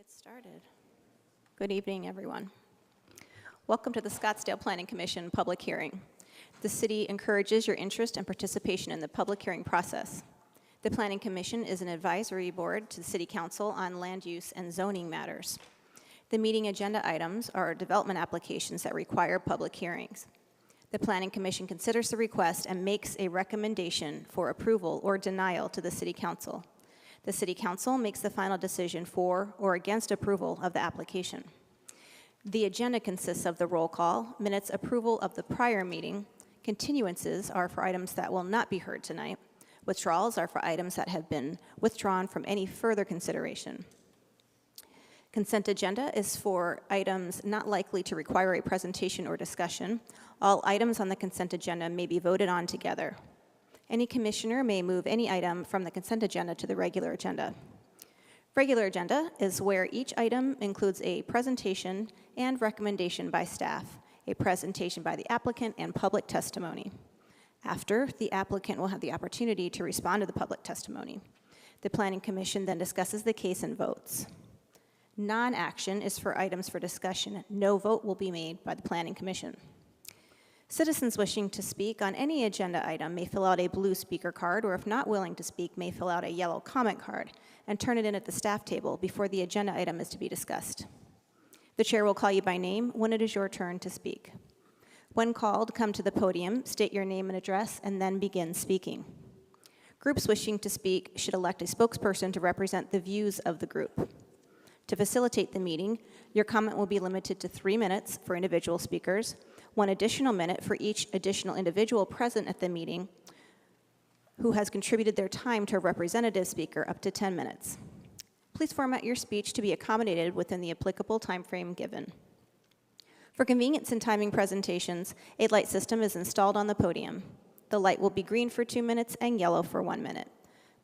Get started. Good evening, everyone. Welcome to the Scottsdale Planning Commission public hearing. The city encourages your interest and participation in the public hearing process. The Planning Commission is an advisory board to the City Council on land use and zoning matters. The meeting agenda items are development applications that require public hearings. The Planning Commission considers the request and makes a recommendation for approval or denial to the City Council. The City Council makes the final decision for or against approval of the application. The agenda consists of the roll call, minutes approval of the prior meeting, continuances are for items that will not be heard tonight, withdrawals are for items that have been withdrawn from any further consideration. Consent agenda is for items not likely to require a presentation or discussion. All items on the consent agenda may be voted on together. Any commissioner may move any item from the consent agenda to the regular agenda. Regular agenda is where each item includes a presentation and recommendation by staff, a presentation by the applicant, and public testimony. After, the applicant will have the opportunity to respond to the public testimony. The Planning Commission then discusses the case and votes. Non-action is for items for discussion. No vote will be made by the Planning Commission. Citizens wishing to speak on any agenda item may fill out a blue speaker card, or if not willing to speak, may fill out a yellow comment card and turn it in at the staff table before the agenda item is to be discussed. The chair will call you by name when it is your turn to speak. When called, come to the podium, state your name and address, and then begin speaking. Groups wishing to speak should elect a spokesperson to represent the views of the group. To facilitate the meeting, your comment will be limited to 3 minutes for individual speakers, 1 additional minute for each additional individual present at the meeting who has contributed their time to a representative speaker, up to 10 minutes. Please format your speech to be accommodated within the applicable time frame given. For convenience in timing presentations, a light system is installed on the podium. The light will be green for 2 minutes and yellow for 1 minute.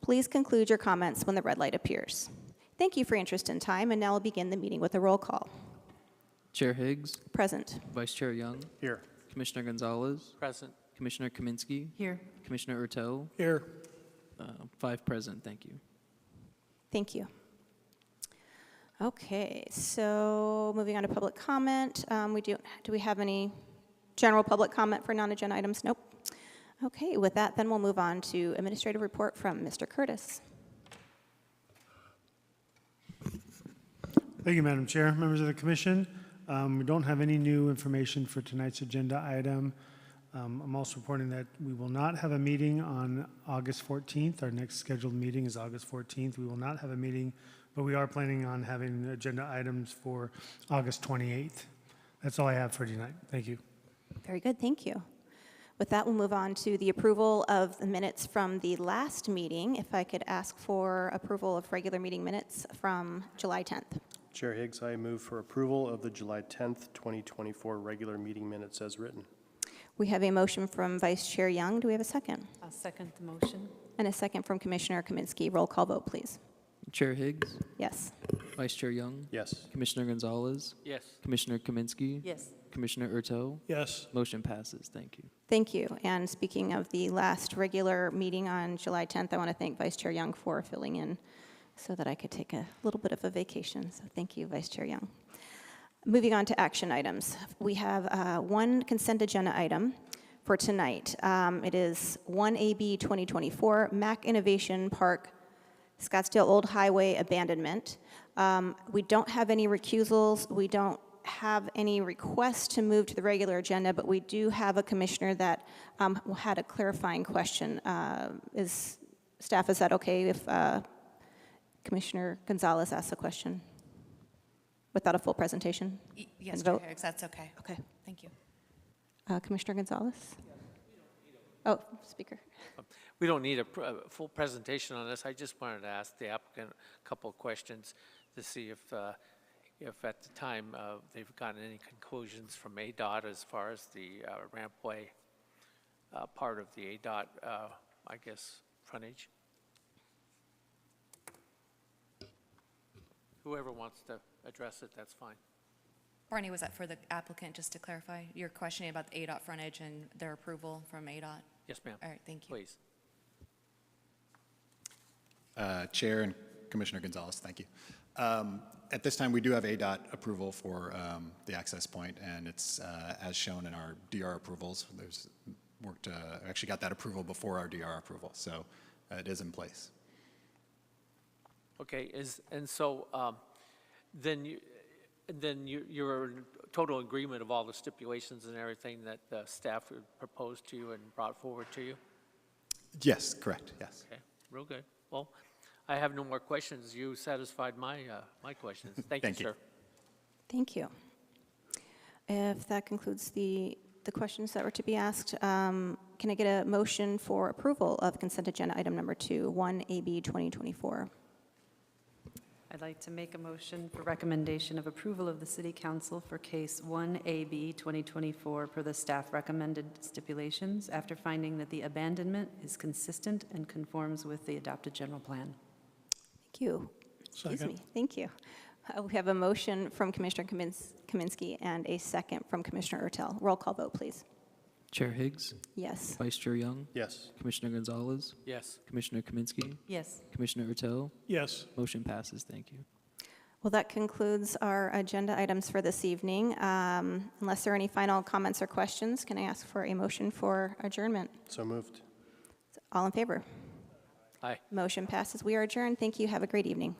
Please conclude your comments when the red light appears. Thank you for your interest in time, and now we'll begin the meeting with a roll call. Chair Higgs. Present. Vice Chair Young. Here. Commissioner Gonzalez. Present. Commissioner Kaminsky. Here. Commissioner Urtel. Here. 5 present. Thank you. Thank you. Okay, so moving on to public comment. Do we have any general public comment for non-agenda items? Nope. Okay, with that, then we'll move on to administrative report from Mr. Curtis. Thank you, Madam Chair. Members of the Commission, we don't have any new information for tonight's agenda item. I'm also reporting that we will not have a meeting on August 14th. Our next scheduled meeting is August 14th. We will not have a meeting, but we are planning on having agenda items for August 28th. That's all I have for tonight. Thank you. Very good, thank you. With that, we'll move on to the approval of the minutes from the last meeting. If I could ask for approval of regular meeting minutes from July 10th. Chair Higgs, I move for approval of the July 10th, 2024 regular meeting minutes as written. We have a motion from Vice Chair Young. Do we have a second? I'll second the motion. And a second from Commissioner Kaminsky. Roll call vote, please. Chair Higgs. Yes. Vice Chair Young. Yes. Commissioner Gonzalez. Yes. Commissioner Kaminsky. Yes. Commissioner Urtel. Yes. Motion passes. Thank you. Thank you. And speaking of the last regular meeting on July 10th, I want to thank Vice Chair Young for filling in so that I could take a little bit of a vacation. So thank you, Vice Chair Young. Moving on to action items. We have one consent agenda item for tonight. It is 1AB 2024 Mac Innovation Park Scottsdale Old Highway abandonment. We don't have any recusals. We don't have any requests to move to the regular agenda, but we do have a commissioner that had a clarifying question. Is that okay if Commissioner Gonzalez asks a question without a full presentation? Yes, and Chair vote? Higgs, that's okay. Okay. Thank you. Commissioner Gonzalez? Oh, speaker. We don't need a full presentation on this. I just wanted to ask the applicant a couple of questions to see if at the time they've gotten any conclusions from ADOT as far as the rampway part of the ADOT, I guess, frontage. Whoever wants to address it, that's fine. Barney, was that for the applicant, just to clarify? You're questioning about the ADOT frontage and their approval from ADOT? Yes, ma'am. All right, thank you. Please. Chair and Commissioner Gonzalez, thank you. At this time, we do have ADOT approval for the access point, and it's as shown in our DR approvals. There's worked, actually got that approval before our DR approval, so it is in place. Okay, you're in total agreement of all the stipulations and everything that the staff would propose to you and brought forward to you? Yes, correct, yes. Okay, real good. Well, I have no more questions. You satisfied my questions. Thank you, Thank you. sir. Thank you. If that concludes the questions that were to be asked, can I get a motion for approval of consent agenda item number 2, 1AB 2024? I'd like to make a motion for recommendation of approval of the City Council for Case 1AB 2024 per the staff recommended stipulations after finding that the abandonment is consistent and conforms with the adopted general plan. Thank you. Excuse me. Thank you. We have a motion from Commissioner Kaminsky and a second from Commissioner Ertel. Roll call vote, please. Chair Higgs, Yes. Vice Chair Young, Yes. Commissioner Gonzalez, Yes. Commissioner Kaminsky, Yes. Commissioner Ertel. Yes. Motion passes. Thank you. Well, that concludes our agenda items for this evening. Unless there are any final comments or questions, can I ask for a motion for adjournment? So moved. All in favor? Aye. Motion passes. We are adjourned. Thank you. Have a great evening.